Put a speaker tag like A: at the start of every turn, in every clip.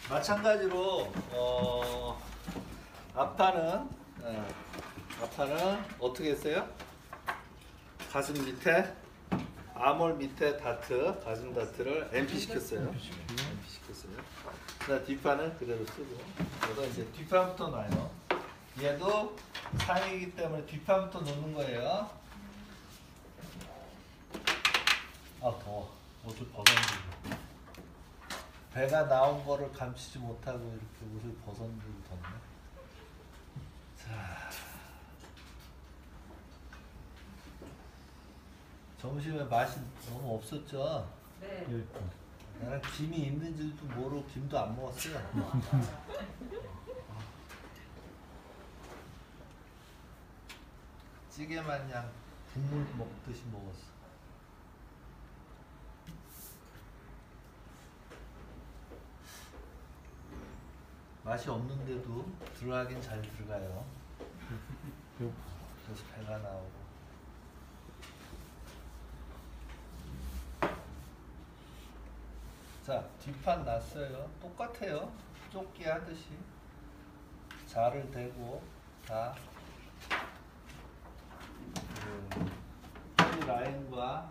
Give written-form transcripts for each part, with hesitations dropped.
A: 마찬가지로 앞판은 어떻게 했어요? 가슴 밑에 아몰 밑에 다트 가슴 다트를 MP 시켰어요. MP 시켰어요. 그다음 뒷판은 그대로 쓰고. 그래서 이제 뒷판부터 놔요. 얘도 상이기 때문에 뒷판부터 놓는 거예요. 아 더워. 옷을 벗었는데 배가 나온 거를 감추지 못하고 이렇게 옷을 벗었는데 덥네. 자, 점심에 맛이 너무 없었죠?
B: 네.
A: 나는 김이 있는 줄도 모르고 김도 안 먹었어요. 찌개 마냥 국물 먹듯이 먹었어. 맛이 없는데도 들어가긴 잘 들어가요. 그래서 배가 나오고. 자, 뒷판 났어요. 똑같아요. 조끼 하듯이 자를 대고 다 이 라인과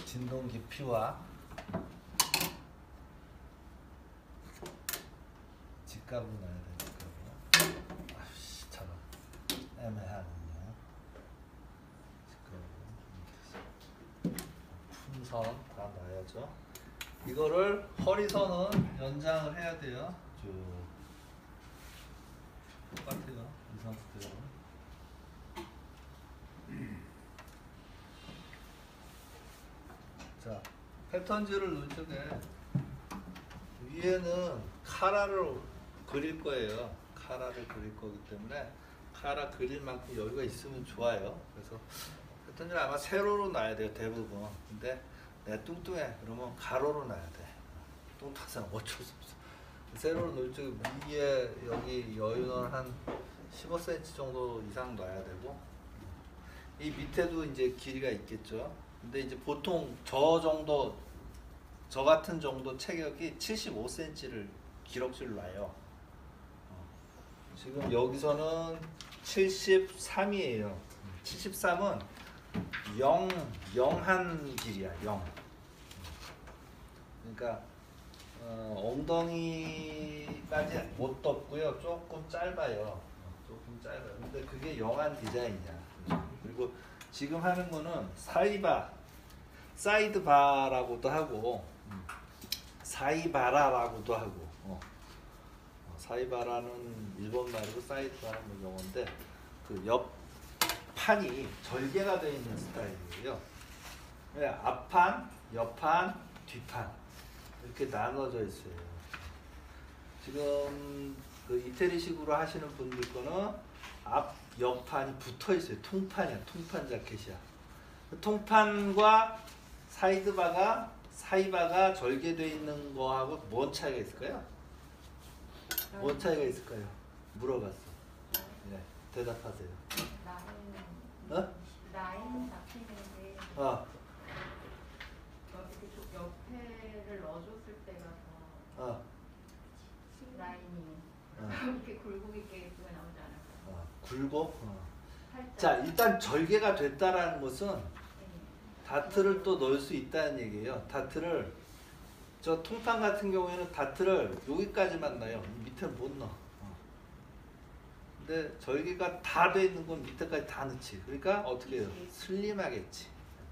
A: 진동 깊이와 직각으로 놔야 되니까요. 아씨 참 애매하군요. 직각으로 품선 다 놔야죠. 이거를 허리선은 연장을 해야 돼요. 쭉 똑같아요. 이 상태대로. 자, 패턴지를 넣을 적에 위에는 카라를 그릴 거예요. 카라를 그릴 거기 때문에 카라 그릴 만큼 여유가 있으면 좋아요. 그래서 패턴지를 아마 세로로 놔야 돼요, 대부분. 근데 내가 뚱뚱해 그러면 가로로 놔야 돼. 뚱뚱해서 어쩔 수 없어. 세로로 넣을 적에 위에 여기 여유는 한 15cm 정도 이상 놔야 되고, 이 밑에도 이제 길이가 있겠죠. 근데 이제 보통 저 같은 정도 체격이 75cm를 기럭지를 놔요. 지금 여기서는 73이에요. 73은 0한 길이야. 0. 그러니까 엉덩이까지 못 떴고요. 조금 짧아요. 조금 짧아요. 근데 그게 0한 디자인이야. 그리고 지금 하는 거는 사이드바라고도 하고 사이바라라고도 하고 사이바라는 일본 말이고 사이드바라는 영어인데 그 옆판이 절개가 되어 있는 스타일이에요. 앞판, 옆판, 뒷판 이렇게 나눠져 있어요. 지금 그 이태리식으로 하시는 분들 거는 앞, 옆판이 붙어 있어요. 통판이야. 통판 자켓이야. 그 통판과 사이바가 절개되어 있는 거하고 뭔 차이가 있을까요? 뭔 차이가 있을까요? 물어봤어. 네, 대답하세요.
B: 라인 잡히는데 이렇게 옆에를 넣어줬을 때가 더 라인이 이렇게 굴곡 있게 예쁘게 나오지 않을까요?
A: 굴곡? 자, 일단 절개가 됐다라는 것은 다트를 또 넣을 수 있다는 얘기예요. 다트를 저 통판 같은 경우에는 다트를 여기까지만 넣어요. 밑에는 못 넣어. 근데 절개가 다 돼 있는 건 밑에까지 다 넣지. 그러니까 어떻게 해요? 슬림하겠지.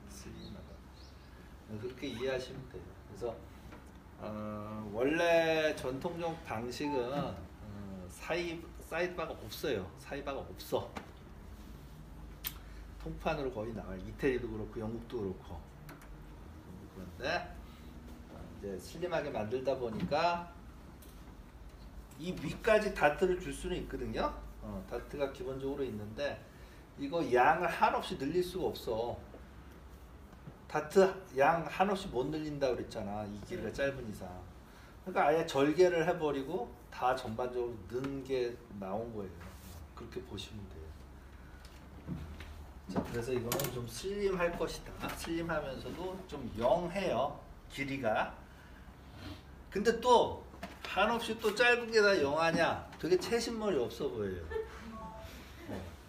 A: 슬림하다. 그렇게 이해하시면 돼요. 그래서 원래 전통적 방식은 사이드바가 없어요. 사이바가 없어. 통판으로 거의 나와요. 이태리도 그렇고 영국도 그렇고. 그런데 이제 슬림하게 만들다 보니까 이 위까지 다트를 줄 수는 있거든요. 다트가 기본적으로 있는데 이거 양을 한없이 늘릴 수가 없어. 다트 양 한없이 못 늘린다 그랬잖아. 이 길이가 짧은 이상. 그러니까 아예 절개를 해버리고 다 전반적으로 는 게 나온 거예요. 그렇게 보시면 돼요. 자, 그래서 이거는 좀 슬림할 것이다. 슬림하면서도 좀 영해요. 길이가. 근데 또 한없이 또 짧은 게 다 영하냐? 되게 채신머리 없어 보여요.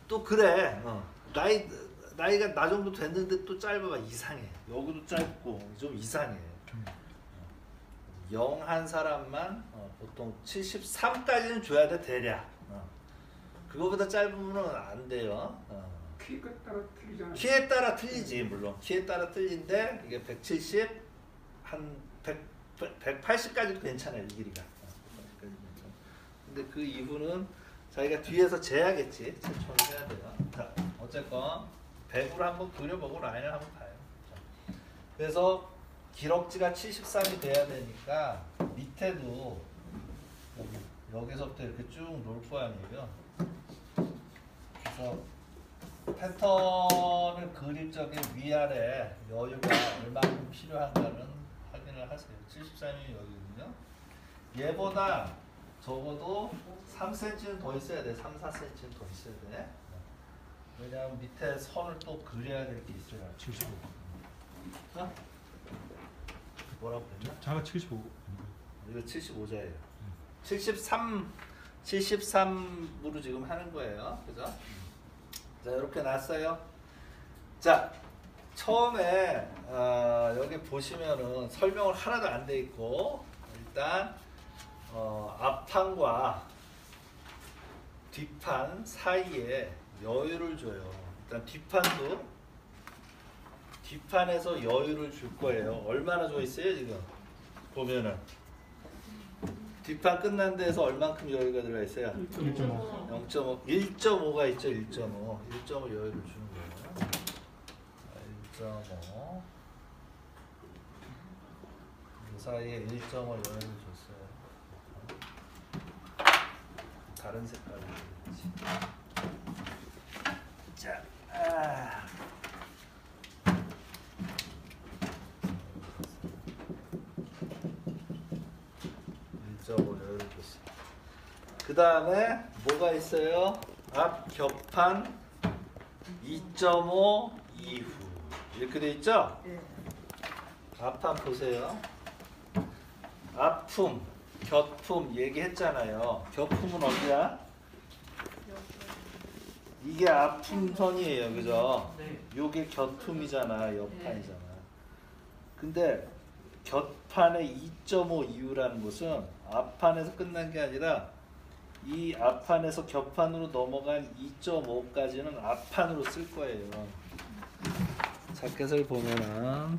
A: 또 그래. 나이가 나 정도 됐는데 또 짧아봐. 이상해. 여기도 짧고 좀 이상해. 영한 사람만 보통 73까지는 줘야 돼 대략. 그거보다 짧으면 안 돼요.
C: 키에 따라 틀리잖아요.
A: 키에 따라 틀리지 물론. 키에 따라 틀린데 이게 170, 한 180까지도 괜찮아요 이 길이가. 180까지 괜찮아. 근데 그 이후는 자기가 뒤에서 재야겠지. 천천히 해야 돼요. 자, 어쨌건 100으로 한번 그려보고 라인을 한번 봐요. 자, 그래서 기럭지가 73이 돼야 되니까 밑에도 여기서부터 이렇게 쭉 놓을 거 아니에요. 그래서 패턴을 그릴 적에 위아래 여유가 얼마큼 필요한가는 확인을 하세요. 73이 여기거든요. 얘보다 적어도 3cm는 더 있어야 돼. 3, 4cm는 더 있어야 돼. 왜냐하면 밑에 선을 또 그려야 될 게 있어요.
D: 75.
A: 어? 뭐라고 그랬나?
D: 자가 75.
A: 이거 75자예요. 73으로 지금 하는 거예요. 그죠? 자, 이렇게 놨어요. 자, 처음에 여기 보시면은 설명을 하나도 안 돼 있고 일단 앞판과 뒷판 사이에 여유를 줘요. 일단 뒷판에서 여유를 줄 거예요. 얼마나 줘 있어요 지금? 보면은 뒷판 끝난 데에서 얼만큼 여유가 들어가 있어요?
D: 1.5.
A: 1.5가 있죠. 1.5 여유를 주는 거예요. 1.5 그 사이에 1.5 여유를 줬어요. 다른 색깔로 해야지. 자, 1.5 여유를 줬어요. 그 다음에 뭐가 있어요? 앞 겹판 2.5 이후 이렇게 돼 있죠?
B: 네.
A: 앞판 보세요. 앞품, 곁품 얘기했잖아요. 겹품은 어디야? 이게 앞품선이에요, 그죠? 요게 곁품이잖아, 옆판이잖아. 근데 곁판의 2.5 이후라는 것은 앞판에서 끝난 게 아니라 이 앞판에서 겹판으로 넘어간 2.5까지는 앞판으로 쓸 거예요. 자켓을 보면은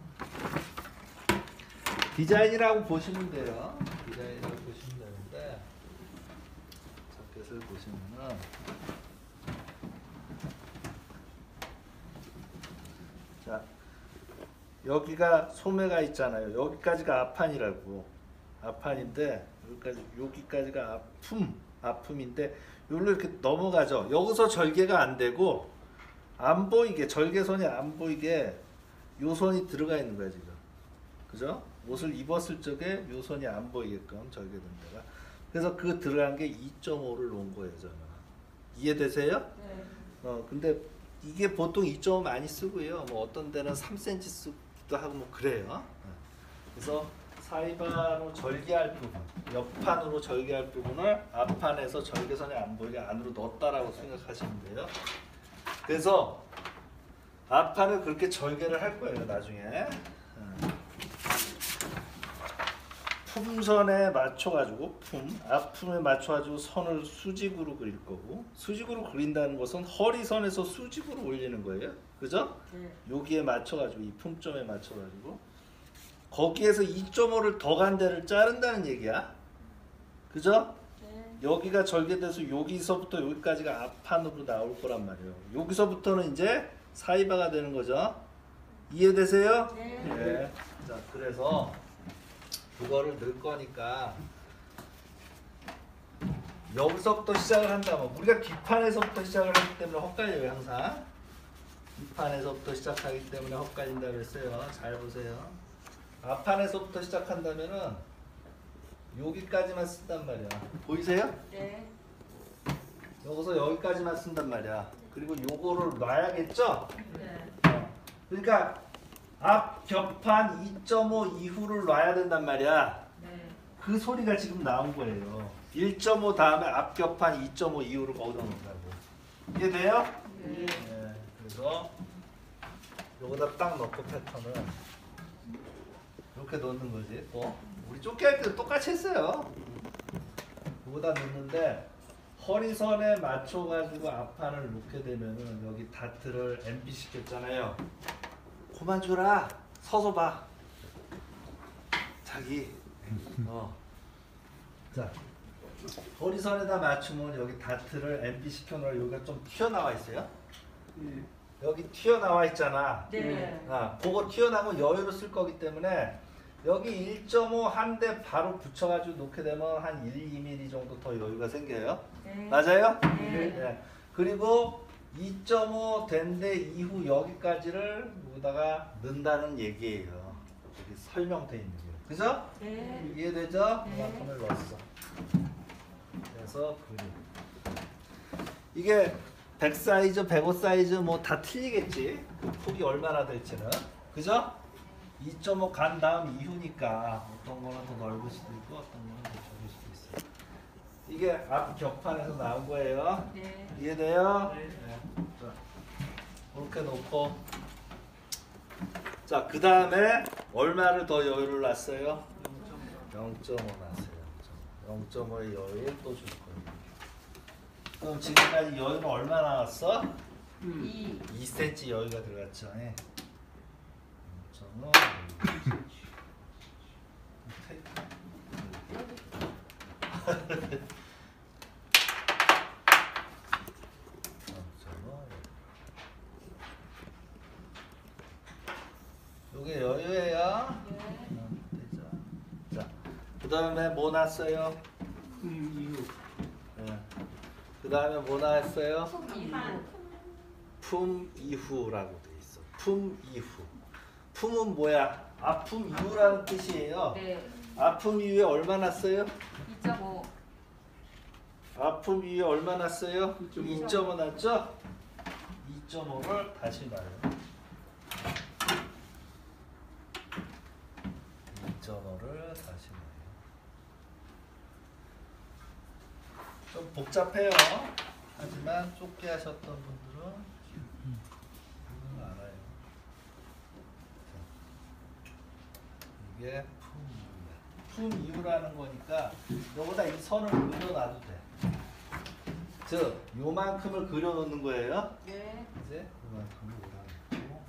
A: 디자인이라고 보시면 돼요. 디자인이라고 보시면 되는데 자켓을 보시면은 자 여기가 소매가 있잖아요. 여기까지가 앞판이라고. 앞판인데 여기까지가 앞품인데 여기로 이렇게 넘어가죠. 여기서 절개가 안 되고 안 보이게 절개선이 안 보이게 요 선이 들어가 있는 거야 지금. 그죠? 옷을 입었을 적에 요 선이 안 보이게끔 절개된 데가. 그래서 그 들어간 게 2.5를 놓은 거예요 저는. 이해되세요?
B: 네.
A: 근데 이게 보통 2.5 많이 쓰고요. 뭐 어떤 데는 3cm 쓰기도 하고 뭐 그래요. 그래서 사이반으로 절개할 부분, 옆판으로 절개할 부분을 앞판에서 절개선이 안 보이게 안으로 넣었다라고 생각하시면 돼요. 그래서 앞판을 그렇게 절개를 할 거예요 나중에. 품선에 맞춰가지고 앞품에 맞춰가지고 선을 수직으로 그릴 거고, 수직으로 그린다는 것은 허리선에서 수직으로 올리는 거예요. 그죠?
B: 네.
A: 여기에 맞춰가지고 이 품점에 맞춰가지고 거기에서 2.5를 더 간 데를 자른다는 얘기야. 그죠?
B: 네.
A: 여기가 절개돼서 여기서부터 여기까지가 앞판으로 나올 거란 말이에요. 여기서부터는 이제 사이바가 되는 거죠. 이해되세요?
B: 네.
A: 네. 자, 그래서 그거를 넣을 거니까 여기서부터 시작을 한다면 우리가 뒷판에서부터 시작을 하기 때문에 헛갈려요 항상. 뒷판에서부터 시작하기 때문에 헛갈린다고 했어요. 잘 보세요. 앞판에서부터 시작한다면은 여기까지만 쓴단 말이야. 보이세요?
B: 네.
A: 여기서 여기까지만 쓴단 말이야. 그리고 요거를 놔야겠죠?
B: 네.
A: 그러니까 앞 격판 2.5 이후를 놔야 된단 말이야.
B: 네.
A: 그 소리가 지금 나온 거예요. 1.5 다음에 앞 격판 2.5 이후를 거기다 놓는다고. 이해돼요?
B: 네.
A: 네. 그래서 여기다 딱 넣고 패턴을 이렇게 넣는 거지. 또 우리 쫓기 할 때도 똑같이 했어요. 여기다 넣는데 허리선에 맞춰가지고 앞판을 놓게 되면은 여기 다트를 MB 시켰잖아요. 그만 줘라. 서서 봐. 자기. 자, 허리선에다 맞추면 여기 다트를 MB 시켜놓으라. 여기가 좀 튀어나와 있어요.
C: 예.
A: 여기 튀어나와 있잖아.
B: 네.
A: 그거 튀어나오면 여유로 쓸 거기 때문에 여기 1.5 한 대 바로 붙여가지고 놓게 되면 한 1, 2mm 정도 더 여유가 생겨요.
B: 네.
A: 맞아요?
B: 네.
A: 네. 그리고 2.5 된 데 이후 여기까지를 여기다가 넣는다는 얘기예요. 여기 설명돼 있는 거예요. 그죠?
B: 네.
A: 이해되죠?
B: 네.
A: 그만큼을 넣었어. 그래서 그림. 이게 100 사이즈, 105 사이즈 뭐 다 틀리겠지. 그 폭이 얼마나 될지는. 그죠? 2.5 간 다음 이후니까 어떤 거는 더 넓을 수도 있고 어떤 거는 더 좁을 수도 있어요. 이게 앞 격판에서 나온 거예요.
B: 네.
A: 이해돼요? 네. 자, 이렇게 놓고 자, 그 다음에 얼마를 더 여유를 놨어요? 0.5 놨어요. 0.5의 여유를 또 줄 거예요. 그럼 지금까지 여유는 얼마 나왔어?
B: 2.
A: 2cm 여유가 들어갔죠. 0.5 요게 여유예요. 되죠. 자, 그 다음에 뭐 났어요?
C: 이후.
A: 네. 그 다음에 뭐 나왔어요?
B: 이한.
A: 품 이후라고 돼 있어. 품 이후. 품은 뭐야? 아픔 이후라는 뜻이에요.
B: 네.
A: 아픔 이후에 얼마 났어요?
B: 2.5.
A: 아픔 이후에 얼마 났어요?
C: 2.5.
A: 2.5 났죠? 2.5를 다시 놔요. 2.5를 다시 놔요. 좀 복잡해요. 하지만 좁게 하셨던 분들은 이건 알아요. 자, 이게 품 이후라는 거니까 여기다 이 선을 그려놔도 돼. 즉 요만큼을 그려놓는 거예요.
B: 네.
A: 이제 요만큼을 그려놓고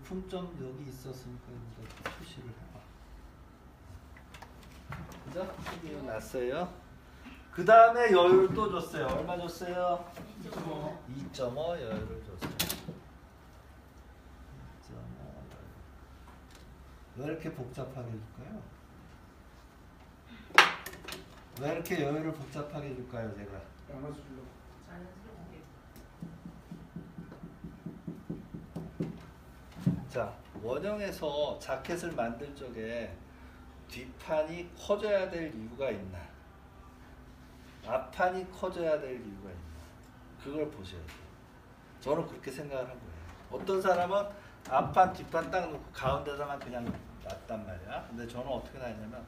A: 품점 여기 있었으니까 여기다 표시를 해봐. 그죠? 품이 났어요. 그 다음에 여유를 또 줬어요. 얼마 줬어요?
B: 2.5.
A: 2.5 여유를 줬어요. 2.5 왜 이렇게 복잡하게 해줄까요? 왜 이렇게 여유를 복잡하게 해줄까요, 제가?
C: 나눠주려고.
B: 자연스럽게.
A: 자, 원형에서 자켓을 만들 적에 뒷판이 커져야 될 이유가 있나? 앞판이 커져야 될 이유가 있나? 그걸 보셔야 돼요. 저는 그렇게 생각을 한 거예요. 어떤 사람은 앞판, 뒷판 딱 놓고 가운데다만 그냥 놨단 말이야. 근데 저는 어떻게 놨냐면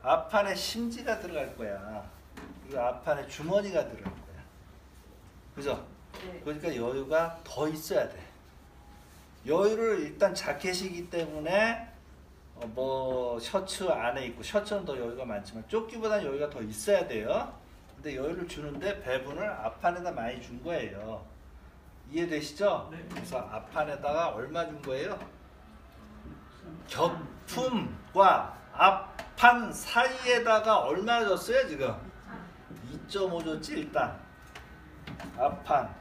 A: 앞판에 심지가 들어갈 거야. 그리고 앞판에 주머니가 들어갈 거야. 그죠?
B: 네.
A: 그러니까 여유가 더 있어야 돼. 여유를 일단 자켓이기 때문에 뭐 셔츠 안에 있고 셔츠는 더 여유가 많지만 조끼보다 여유가 더 있어야 돼요. 근데 여유를 주는데 배분을 앞판에다 많이 준 거예요. 이해되시죠?
C: 네.
A: 그래서 앞판에다가 얼마 준 거예요? 격품과 앞판 사이에다가 얼마 줬어요 지금? 2.5 줬지 일단. 앞판,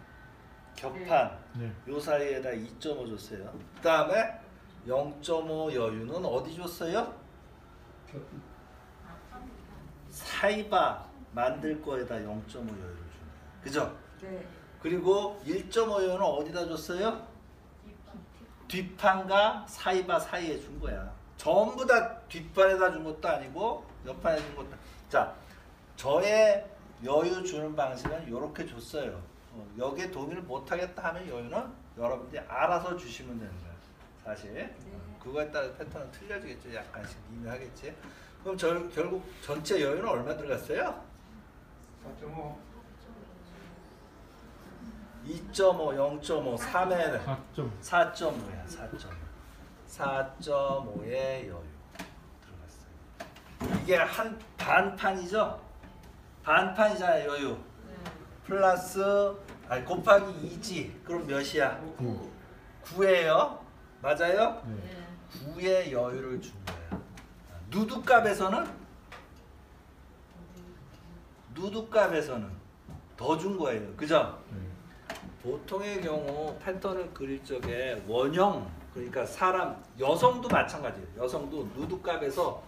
A: 격판
D: 네.
A: 요 사이에다 2.5 줬어요. 그 다음에 0.5 여유는 어디 줬어요? 사이바 만들 거에다 0.5 여유를 준 거예요. 그죠?
B: 네.
A: 그리고 1.5 여유는 어디다 줬어요? 뒷판과 사이바 사이에 준 거야. 전부 다 뒷판에다 준 것도 아니고 옆판에 준 것도. 자, 저의 여유 주는 방식은 이렇게 줬어요. 여기에 동의를 못하겠다 하면 여유는 여러분들이 알아서 주시면 되는 거예요. 사실 그거에 따라 패턴은 틀려지겠죠. 약간씩 미묘하겠지. 그럼 결국 전체 여유는 얼마 들어갔어요?
C: 4.5.
A: 2.5, 0.5, 3에
C: 4점.
A: 4.5야. 4.5의 여유 들어갔어요. 이게 한 반판이죠? 반판이잖아요. 여유.
B: 네.
A: 플러스 곱하기 2지. 그럼 몇이야?
C: 9.
A: 9예요. 맞아요?
C: 네.
B: 네.
A: 9의 여유를 준 거예요. 누드값에서는 더 준 거예요. 그죠?
C: 네.
A: 보통의 경우 패턴을 그릴 적에 원형, 그러니까 사람, 여성도 마찬가지예요. 여성도 누드값에서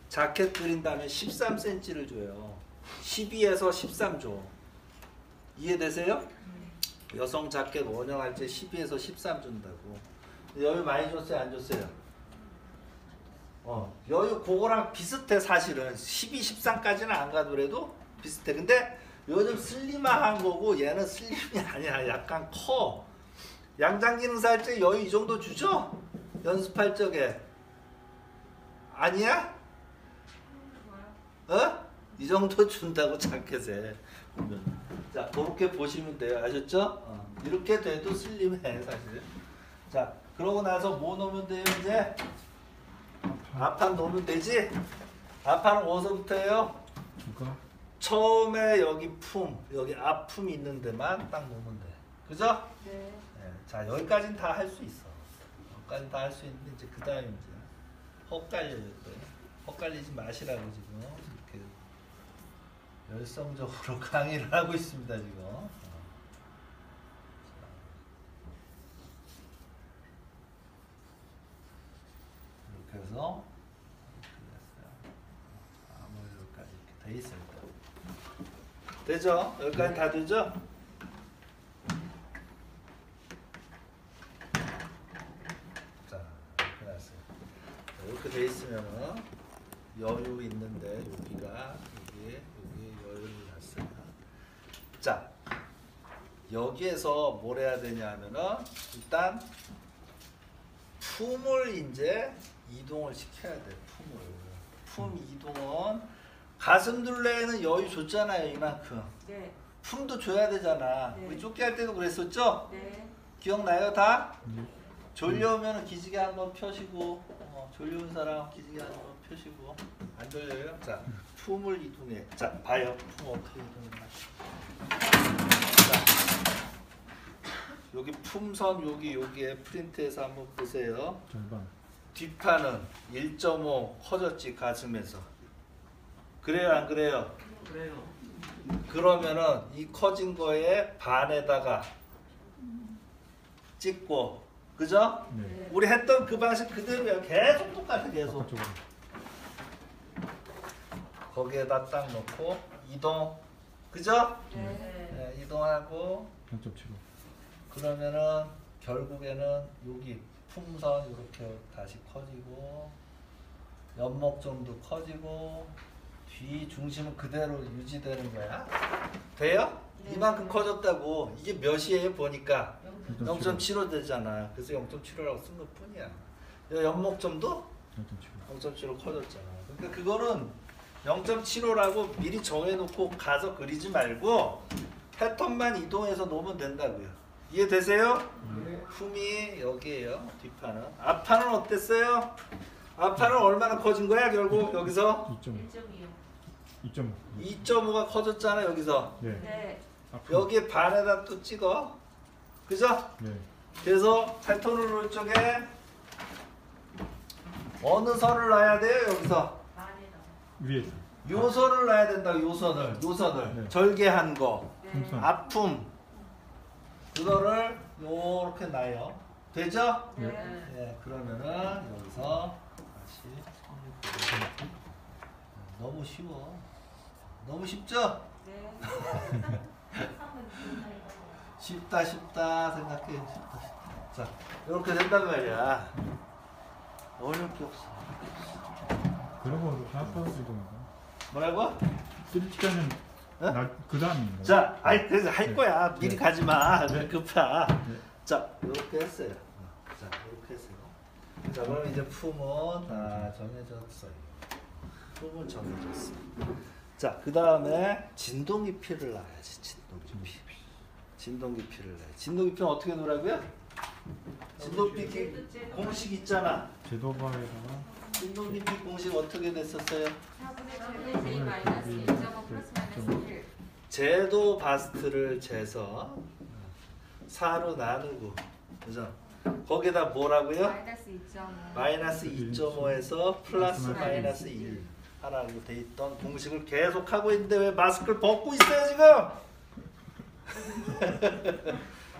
A: 자켓 그린 다음에 13cm를 줘요. 12에서 13 줘. 이해되세요? 여성 자켓 원형 할 때 12에서 13 준다고. 여유 많이 줬어요? 안 줬어요? 여유 그거랑 비슷해. 사실은 12, 13까지는 안 가더라도 비슷해. 근데 요즘 슬림한 거고 얘는 슬림이 아니야. 약간 커. 양장기능사 할 때 여유 이 정도 주죠? 연습할 적에. 아니야? 이 정도 준다고 자켓에. 자, 그렇게 보시면 돼요. 아셨죠? 이렇게 돼도 슬림해 사실. 자, 그러고 나서 뭐 넣으면 돼요 이제? 앞판 넣으면 되지? 앞판은 어디서부터예요?
C: 누가?
A: 처음에 여기 여기 앞품 있는 데만 딱 놓으면 돼. 그죠?
B: 네.
A: 네. 자, 여기까지는 다 할 수 있어. 여기까지는 다 할 수 있는데 이제 그 다음에 이제 헛갈려요. 헛갈리지 마시라고 지금 이렇게 열성적으로 강의를 하고 있습니다 지금. 이렇게 해서 여기까지 이렇게 돼 있어요. 되죠? 여기까지 다 되죠? 자, 이렇게 났어요. 이렇게 돼 있으면은 여유 있는데 여기가 여기에 여유를 놨어요. 자, 여기에서 뭘 해야 되냐면은 일단 품을 이제 이동을 시켜야 돼. 품 이동은 가슴둘레에는 여유 줬잖아요. 이만큼.
B: 네.
A: 품도 줘야 되잖아.
B: 네.
A: 우리 쫓기 할 때도 그랬었죠?
B: 네.
A: 기억나요 다?
C: 네.
A: 졸려오면 기지개 한번 펴시고, 졸려온 사람 기지개 한번 펴시고. 안 졸려요? 자, 품을 이동해. 자, 봐요. 품 어떻게 이동해. 자, 여기 품선 여기에 프린트해서 한번 보세요.
C: 절반.
A: 뒷판은 1.5 커졌지 가슴에서. 그래요 안 그래요?
B: 그래요.
A: 그러면은 이 커진 거에 반에다가 찍고, 그죠?
C: 네.
A: 우리 했던 그 방식 그대로야. 계속 똑같아 계속.
C: 바깥쪽으로.
A: 거기에다 딱 놓고 이동, 그죠?
B: 네.
A: 네, 이동하고
C: 0.75.
A: 그러면은 결국에는 여기 품선 이렇게 다시 커지고 옆목점도 커지고 뒤 중심은 그대로 유지되는 거야. 돼요?
B: 네.
A: 이만큼 커졌다고. 이게 몇이에요 보니까
C: 0.75.
A: 0.75 되잖아. 그래서 0.75라고 쓴 것 뿐이야. 옆목점도
C: 0.75.
A: 0.75 커졌잖아. 그러니까 그거는 0.75라고 미리 정해놓고 가서 그리지 말고 패턴만 이동해서 놓으면 된다고요. 이해되세요? 품이 여기에요. 뒷판은. 앞판은 어땠어요? 앞판은 얼마나 커진 거야 결국 여기서?
C: 2.5. 2.5.
A: 2.5가 커졌잖아 여기서.
C: 네.
B: 네.
C: 앞으로.
A: 여기에 반에다 또 찍어. 그죠?
C: 네.
A: 그래서 패턴을 놓을 적에 어느 선을 놔야 돼요 여기서?
B: 반에다.
C: 위에서.
A: 요선을 놔야 된다. 요선을.
C: 네.
A: 절개한 거.
B: 네.
C: 품선.
A: 아픔. 그거를 요렇게 놔요. 되죠?
B: 네.
A: 네, 그러면은 여기서 다시 손을 보고. 너무 쉬워. 너무 쉽죠?
B: 네.
A: 쉽다 생각해. 쉽다. 자, 이렇게 된단 말이야. 어려울 게 없어.
C: 그러고 하프하우스도
A: 뭐라고?
C: 뜰지가는
A: 어?
C: 그 다음인가?
A: 자, 아이 그래서 할 거야. 미리
C: 네.
A: 가지 마.
C: 네.
A: 급하.
C: 네.
A: 자, 이렇게 했어요. 자, 이렇게 했어요. 자, 그럼 이제 품은 다 정해졌어요. 품은 정해졌어. 자, 그 다음에 진동 깊이를 놔야지. 진동 깊이. 진동 깊이를 놔야지. 진동 깊이는 어떻게 놓으라고요? 진동 깊이 공식 있잖아.
C: 제도바에다가
A: 진동 깊이 공식 어떻게 됐었어요?
B: 4분의 J 마이너스 1.5 플러스 마이너스 1.
A: 제도 바스트를 재서 4로 나누고, 그죠? 거기다 뭐라고요?
B: 마이너스 2.5.
A: 마이너스 2.5에서 플러스 마이너스 1 하라고 돼 있던 공식을 계속 하고 있는데 왜 마스크를 벗고 있어요 지금?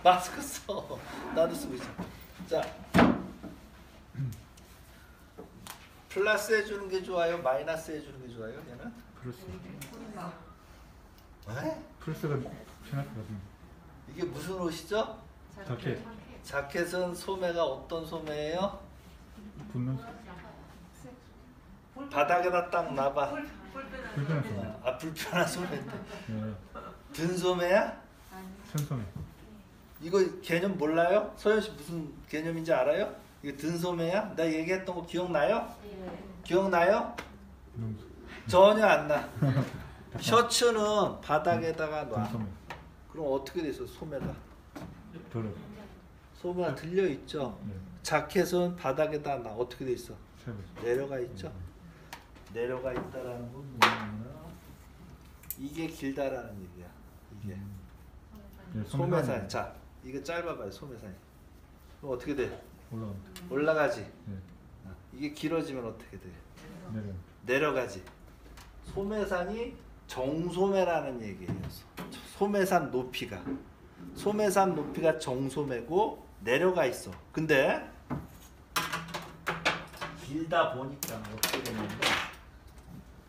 A: 마스크 써. 나도 쓰고 있어. 자, 플러스 해주는 게 좋아요? 마이너스 해주는 게 좋아요? 얘는?
C: 플러스
A: 에?
C: 플러스가 편하거든.
A: 이게 무슨 옷이죠?
C: 자켓.
A: 자켓은 소매가 어떤 소매예요?
C: 붙는
A: 바닥에다 딱 놔봐.
C: 불편한 소리.
A: 아, 불편한 소매인데.
C: 네.
A: 든 소매야?
C: 선소매.
A: 이거 개념 몰라요? 서현 씨 무슨 개념인지 알아요? 이거 든 소매야? 내가 얘기했던 거 기억나요? 기억나요?
C: 농
A: 전혀 안 나. 셔츠는 바닥에다가 놔.
C: 선소매.
A: 그럼 어떻게 돼 있어? 소매가.
C: 더러.
A: 소매가 들려 있죠.
C: 네.
A: 자켓은 바닥에다 놔. 어떻게 돼 있어?
C: 세번.
A: 내려가 있죠. 내려가 있다라는 건 뭐냐면 이게 길다라는 얘기야. 이게
C: 네,
A: 소매산. 자, 이거 짧아봐요. 소매산이. 그럼 어떻게 돼?
C: 올라간다.
A: 올라가지.
C: 네.
A: 이게 길어지면 어떻게 돼?
C: 내려.
A: 내려가지. 소매산이 정소매라는 얘기예요. 소매산 높이가. 소매산 높이가 정소매고 내려가 있어. 근데 길다 보니까 어떻게 되냐면,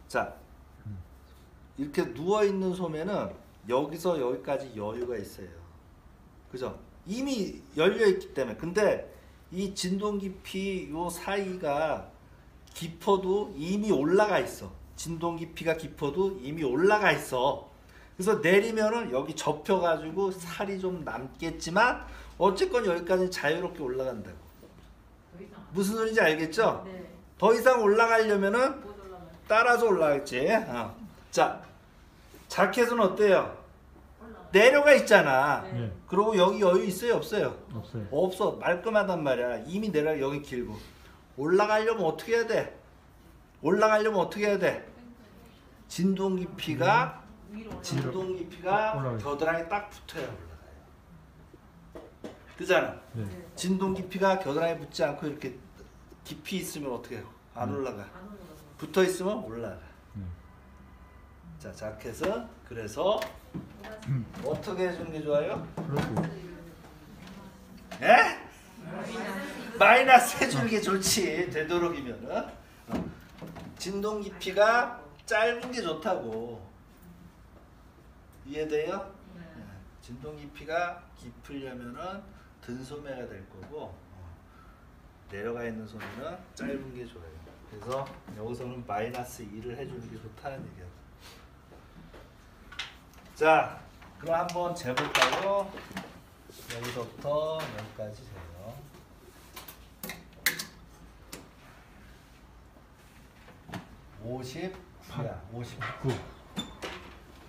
A: 자, 이렇게 누워 있는 소매는 여기서 여기까지 여유가 있어요. 그죠? 이미 열려 있기 때문에. 근데 이 진동 깊이 요 사이가 깊어도 이미 올라가 있어. 진동 깊이가 깊어도 이미 올라가 있어. 그래서 내리면은 여기 접혀가지고 살이 좀 남겠지만 어쨌건 여기까지 자유롭게 올라간다고. 무슨 소리인지 알겠죠?
B: 네.
A: 더 이상 올라가려면은
B: 못 올라가요.
A: 따라서 올라가겠지. 자, 자켓은 어때요? 내려가 있잖아.
C: 네.
A: 그리고 여기 여유 있어요, 없어요?
C: 없어요.
A: 없어. 말끔하단 말이야. 이미 내려가 여기 길고. 올라가려면 어떻게 해야 돼? 올라가려면 어떻게 해야 돼? 진동 깊이가 진동 깊이가
C: 올라가요.
A: 겨드랑이 딱 붙어야 올라가요. 그잖아.
C: 네.
A: 진동 깊이가 겨드랑이 붙지 않고 이렇게 깊이 있으면 어떻게 해요? 안 올라가. 붙어 있으면 올라가.
C: 네.
A: 자, 자켓은 그래서 어떻게 해주는 게 좋아요?
C: 플러스.
A: 에? 마이너스 해주는 게 좋지. 되도록이면은 진동 깊이가 짧은 게 좋다고. 이해돼요? 네. 진동 깊이가 깊으려면은 든 소매가 될 거고 내려가 있는 소매는 짧은 게 좋아요. 그래서 여기서는 마이너스 2를 해주는 게 좋다는 얘기야. 자, 그럼 한번 재볼까요? 여기서부터 여기까지 재요. 59야. 59.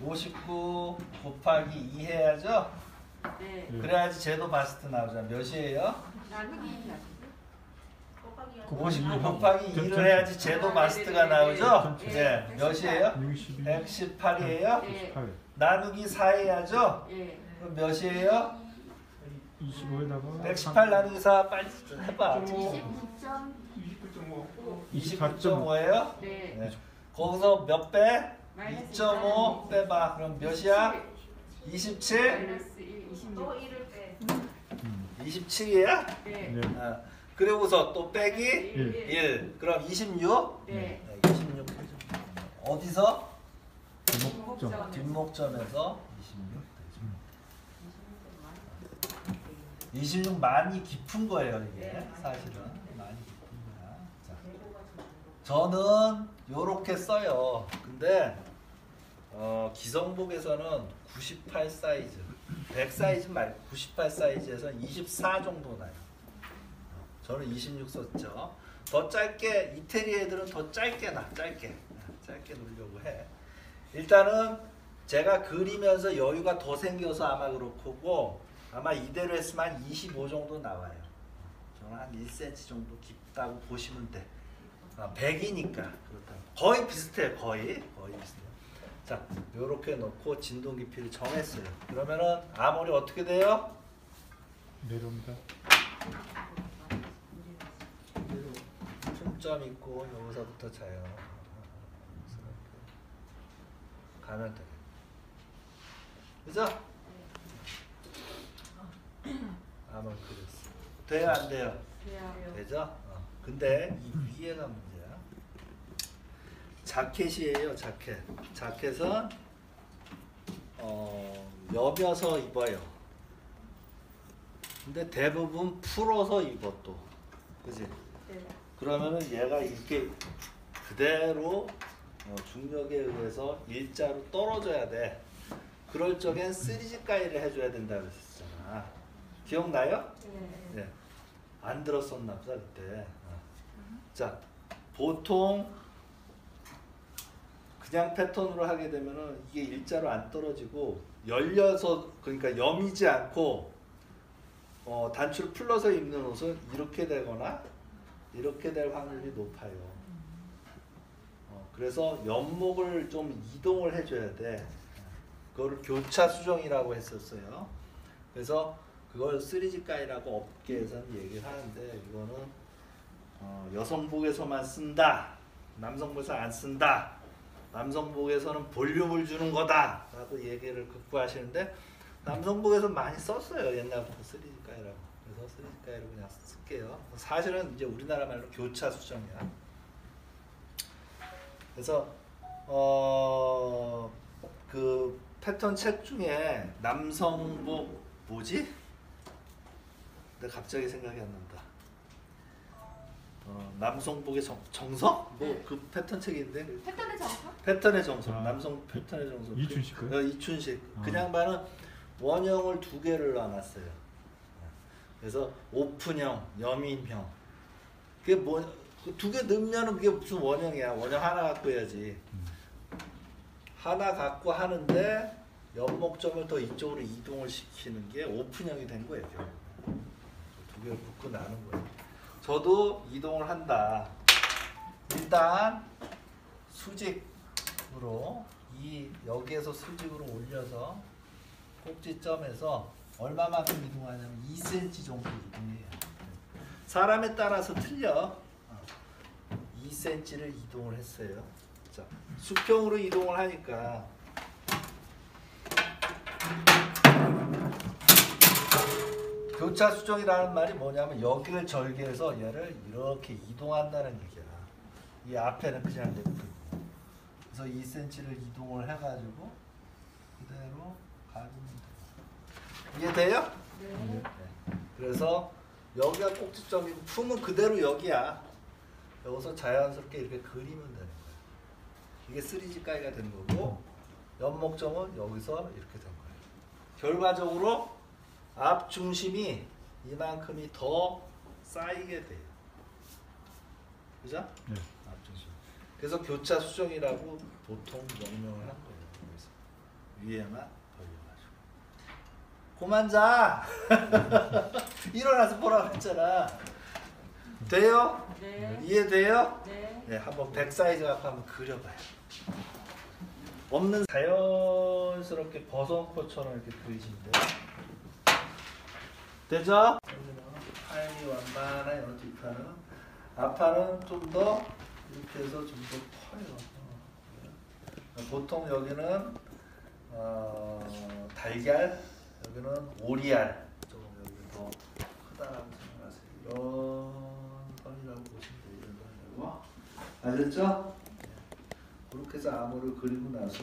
A: 59 곱하기 2 해야죠?
B: 네.
C: 네.
A: 그래야지 제도 바스트 나오잖아. 몇이에요?
B: 나누기
A: 59 곱하기 2를 해야지 제도 바스트가 나오죠? 네. 몇이에요?
C: 62.
A: 118이에요?
B: 네.
C: 8.
A: 나누기 4 해야죠?
B: 예.
A: 그럼 몇이에요?
C: 25에다가
A: 118 나누기 4 빨리 해봐. 29.5예요?
B: 네.
A: 네. 거기서 몇 빼?
B: 마이너스
A: 2.5 빼봐. 그럼 몇이야? 27?
B: 마이너스 1, 26.
A: 27이야?
B: 네.
C: 네.
A: 그리고서 또 빼기
C: 1.
A: 1. 그럼 26?
B: 네.
A: 26 해줘. 어디서?
C: 뒷목점.
A: 뒷목점에서 26 되죠. 26 많이 깊은 거예요, 이게. 사실은. 많이 깊은 거야. 저는 요렇게 써요. 근데 기성복에서는 98 사이즈, 100 사이즈 말고 98 사이즈에서 24 정도 나요. 저는 26 썼죠. 더 짧게, 이태리 애들은 더 짧게 나, 짧게 놓으려고 해. 일단은 제가 그리면서 여유가 더 생겨서 아마 그렇고, 아마 이대로 했으면 한 25 정도 나와요. 저는 한 1cm 정도 깊다고 보시면 돼. 100이니까 그렇다고. 거의 비슷해요. 거의 비슷해요. 자, 요렇게 놓고 진동 깊이를 정했어요. 그러면은 아몰이 어떻게 돼요?
C: 내려옵니다.
A: 틈점 있고 여기서부터 자요. 가면 돼. 그죠? 아몰 그렸어. 돼요, 안 돼요?
B: 돼요.
A: 되죠? 근데 이 위에가 문제야. 자켓이에요, 자켓. 자켓은 여며서 입어요. 근데 대부분 풀어서 입어 또. 그지?
B: 네.
A: 그러면은 얘가 이렇게 그대로 중력에 의해서 일자로 떨어져야 돼. 그럴 적엔 3G 가위를 해줘야 된다고 했었잖아. 기억나요?
B: 네.
A: 네. 안 들었었나 보다 그때. 자, 보통 그냥 패턴으로 하게 되면은 이게 일자로 안 떨어지고 열려서, 그러니까 여미지 않고 단추를 풀러서 입는 옷은 이렇게 되거나 이렇게 될 확률이 높아요. 그래서 연목을 좀 이동을 해줘야 돼. 그거를 교차 수정이라고 했었어요. 그래서 그걸 3G 가이라고 업계에서는 얘기를 하는데, 이거는 여성복에서만 쓴다, 남성복에서 안 쓴다, 남성복에서는 볼륨을 주는 거다 라고 얘기를 극구하시는데, 남성복에서 많이 썼어요. 옛날부터 3G 가이라고. 그래서 3G 가이로 그냥 쓸게요. 사실은 이제 우리나라 말로 교차 수정이야. 그래서 그 패턴 책 중에 남성복 뭐지? 근데 갑자기 생각이 안 난다. 남성복의 정석? 뭐 그 패턴 책인데.
B: 패턴의 정석?
A: 패턴의 정석.
C: 아,
A: 남성 패턴의 정석.
C: 이춘식 거요?
A: 이춘식.
C: 아.
A: 그냥 봐는 원형을 2개를 놔놨어요. 그래서 오픈형, 여민형. 그게 뭐 2개 넣으면은 그게 무슨 원형이야? 원형 하나 갖고 해야지. 하나 갖고 하는데 연목점을 더 이쪽으로 이동을 시키는 게 오픈형이 된 거예요. 2개를 묶고 나는 거예요. 저도 이동을 한다. 일단 수직으로 여기에서 수직으로 올려서 꼭지점에서 얼마만큼 이동하냐면 2cm 정도 이동해요. 사람에 따라서 틀려. 2cm를 이동을 했어요. 자, 수평으로 이동을 하니까 교차 수정이라는 말이 뭐냐면 여기를 절개해서 얘를 이렇게 이동한다는 얘기야. 이 앞에는 그냥 냅두고. 그래서 2cm를 이동을 해가지고 그대로 가주면 돼. 이해돼요?
B: 네.
A: 네. 그래서 여기가 꼭지점이고 품은 그대로 여기야. 여기서 자연스럽게 이렇게 그리면 되는 거야. 이게 3G 가이가 되는 거고, 연목점은 여기서 이렇게 된 거예요. 결과적으로 앞 중심이 이만큼이 더 쌓이게 돼요. 그죠?
C: 네.
A: 앞 중심. 그래서 교차 수정이라고 보통 명명을 한 거예요. 그래서 위에만 벌려가지고. 그만 자. 일어나서 보라고 했잖아. 돼요?
B: 네.
A: 이해돼요?
B: 네.
A: 네, 한번 100 사이즈 갖고 한번 그려봐요. 없는 자연스럽게 버섯코처럼 이렇게 그리시면 돼요. 되죠? 팔이 완만한 이 뒷판은, 앞판은 좀 더 이렇게 해서 좀 더 커요. 보통 여기는 달걀, 여기는 오리알, 조금 여기 더 크다라고 생각하세요. 이런 선이라고 보시면 돼요. 이런 선이라고. 알겠죠? 그렇게 해서 암호를 그리고 나서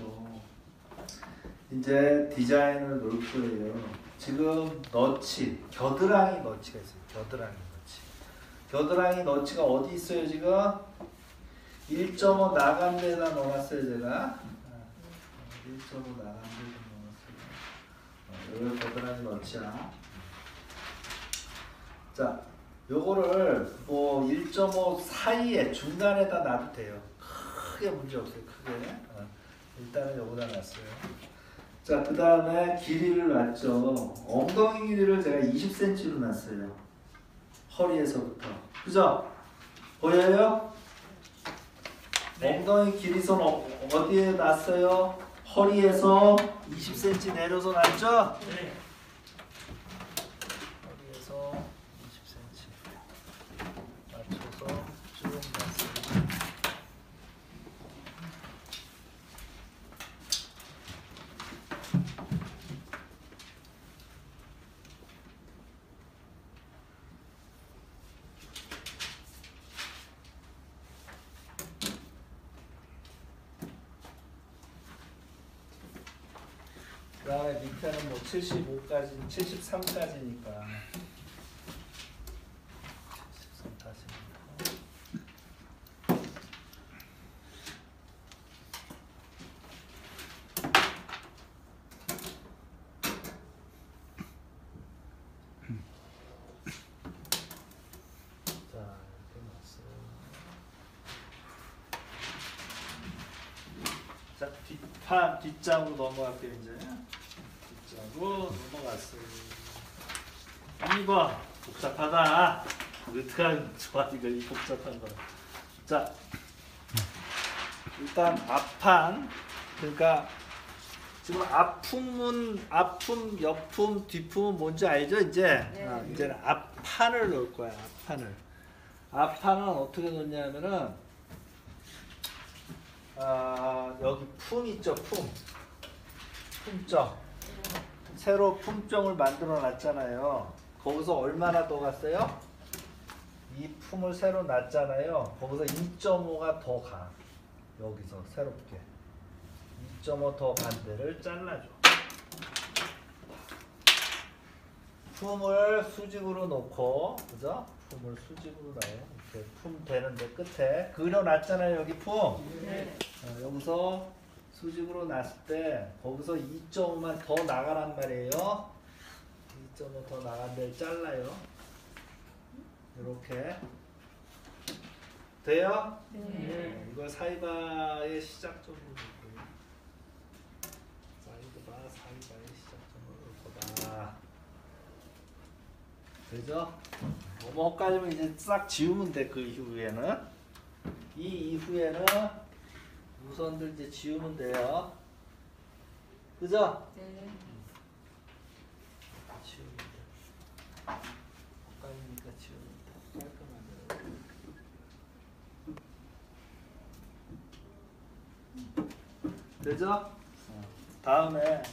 A: 이제 디자인을 놓을 거예요. 지금 너치, 겨드랑이 너치가 있어요. 겨드랑이 너치. 겨드랑이 너치가 어디 있어요 지금? 1.5 나간 데다 넣어놨어요 제가. 1.5 나간 데다 넣어놨어요. 이걸 겨드랑이 넣자. 자, 요거를 뭐 1.5 사이에 중간에다 놔도 돼요. 크게 문제 없어요. 크게. 일단은 요거다 놨어요. 자, 그 다음에 길이를 놨죠. 엉덩이 길이를 제가 20cm로 놨어요. 허리에서부터. 그죠? 보여요? 네. 엉덩이 길이선 어디에 놨어요? 허리에서 20cm 내려서 놨죠?
C: 네.
A: 허리에서 20cm 맞춰서 쭉 놨어요. 그 다음에 밑에는 뭐 75까지, 73까지니까 73까지니까 자, 이렇게 놨어요. 자, 뒷장으로 넘어갈게요 이제. 뒷장으로 넘어갔어요. 2번 복잡하다. 어떡하면 좋아 이거 이 복잡한 거. 자, 일단 앞판 그러니까 지금 아픔, 옆품, 뒷품은 뭔지 알죠 이제?
B: 네.
A: 이제는 앞판을 넣을 거야. 앞판은 어떻게 넣냐면은 여기 품 있죠, 품정. 새로 품정을 만들어 놨잖아요. 거기서 얼마나 더 갔어요? 이 품을 새로 놨잖아요. 거기서 2.5가 더 가. 여기서 새롭게 2.5 더 간 데를 잘라줘. 품을 수직으로 놓고, 그죠? 품을 수직으로 놔요. 이렇게 품 되는데 끝에 그려놨잖아요. 여기 품.
B: 네.
A: 여기서 수직으로 놨을 때 거기서 2.5만 더 나가란 말이에요. 2.5 더 나간 데를 잘라요. 이렇게 돼요?
B: 네.
A: 이걸 사이바의 시작점으로 놓고요. 사이바의 시작점으로 놓을 거다. 되죠? 뭐 헷갈리면 이제 싹 지우면 돼. 그 이후에는 이 이후에는 우선들 이제 지우면 돼요. 그죠?
B: 네.
A: 지우면 돼. 헷갈리니까 지우면 돼. 깔끔하게. 되죠? 다음에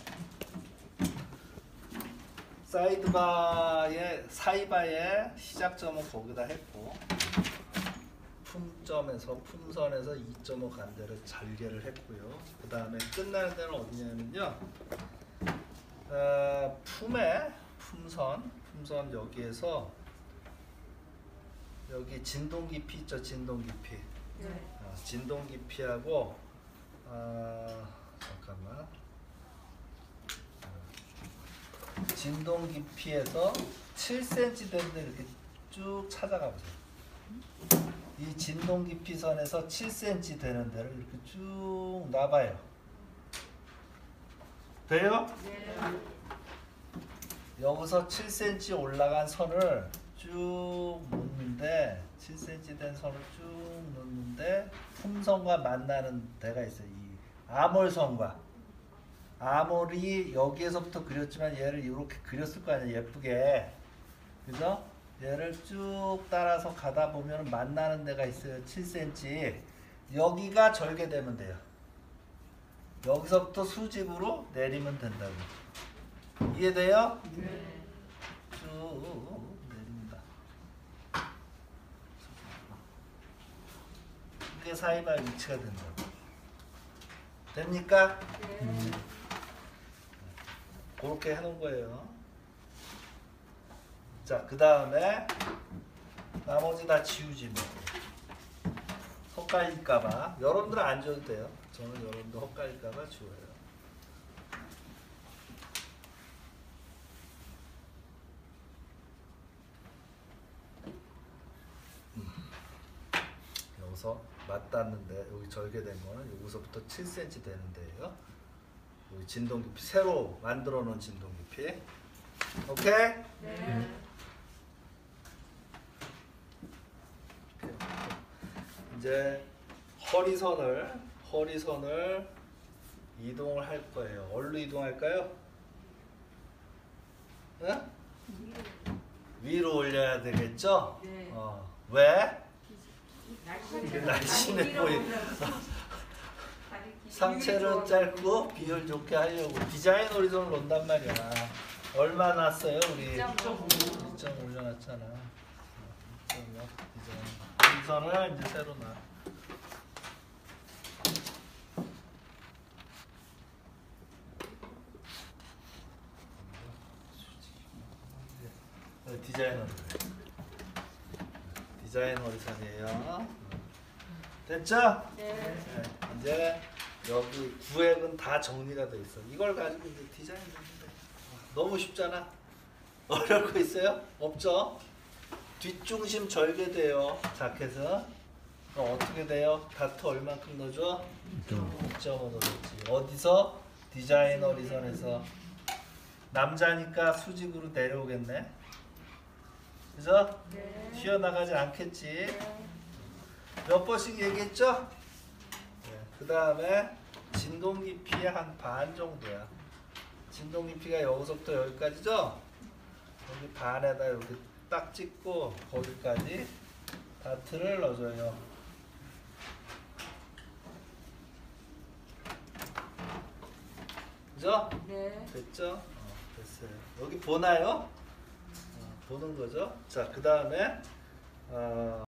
A: 사이바의 시작점은 거기다 했고 품선에서 2.5 간 데를 잘게를 했고요. 그 다음에 끝나는 데는 어디냐면요. 품선 여기에서 여기 진동 깊이 있죠. 진동 깊이.
B: 네.
A: 진동 깊이하고 잠깐만. 진동 깊이에서 7cm 되는데 이렇게 쭉 찾아가 보세요. 이 진동 깊이 선에서 7cm 되는 데를 이렇게 쭉 놔봐요. 돼요?
B: 네.
A: 여기서 7cm 올라간 선을 쭉 놓는데 7cm 된 선을 쭉 놓는데 품선과 만나는 데가 있어요. 이 아몰선과 아몰이 여기에서부터 그렸지만 얘를 이렇게 그렸을 거 아니에요. 예쁘게. 그죠? 얘를 쭉 따라서 가다 보면 만나는 데가 있어요. 7cm. 여기가 절개되면 돼요. 여기서부터 수직으로 내리면 된다고. 이해돼요?
B: 네.
A: 쭉 내립니다. 이게 사이바 위치가 된다고. 됩니까?
B: 네.
A: 그렇게 해놓은 거예요. 자, 그 다음에 나머지 다 지우지 뭐. 헛갈릴까봐. 여러분들은 안 줘도 돼요. 저는 여러분들 헛갈릴까봐 지워요. 여기서 맞닿는데 여기 절개된 거는 여기서부터 7cm 되는데요. 여기 진동 깊이 새로 만들어 놓은 진동 깊이. 오케이?
B: 네.
A: 이제 허리선을 이동을 할 거예요. 어디로 이동할까요? 응? 위로 올려야 되겠죠?
B: 네.
A: 왜?
B: 날씬해
A: 날씬해 보이. 상체는 짧고 비율 좋게 하려고 디자인 호리존을 놓는단 말이야. 얼마 났어요 우리?
B: 2.5.
A: 2점 올려놨잖아. 2.5 디자인 호리존을 이제 새로 놔. 디자인 호리존이에요. 됐죠?
B: 네.
A: 네, 이제 여기 구획은 다 정리가 돼 있어. 이걸 가지고 이제 디자인 하는데 너무 쉽잖아. 어려울 거 있어요? 없죠? 뒷중심 절개돼요. 자켓은. 그럼 어떻게 돼요? 다트 얼만큼 넣어줘? 2.5 넣었지. 어디서? 디자인 허리선에서. 남자니까 수직으로 내려오겠네. 그죠?
B: 네.
A: 튀어나가지 않겠지.
B: 네.
A: 몇 번씩 얘기했죠? 그 다음에 진동 깊이의 한 반 정도야. 진동 깊이가 여기서부터 여기까지죠? 여기 반에다 이렇게 딱 찍고 거기까지 다트를 넣어줘요. 그죠?
B: 네.
A: 됐죠? 됐어요. 여기 보나요? 보는 거죠? 자, 그 다음에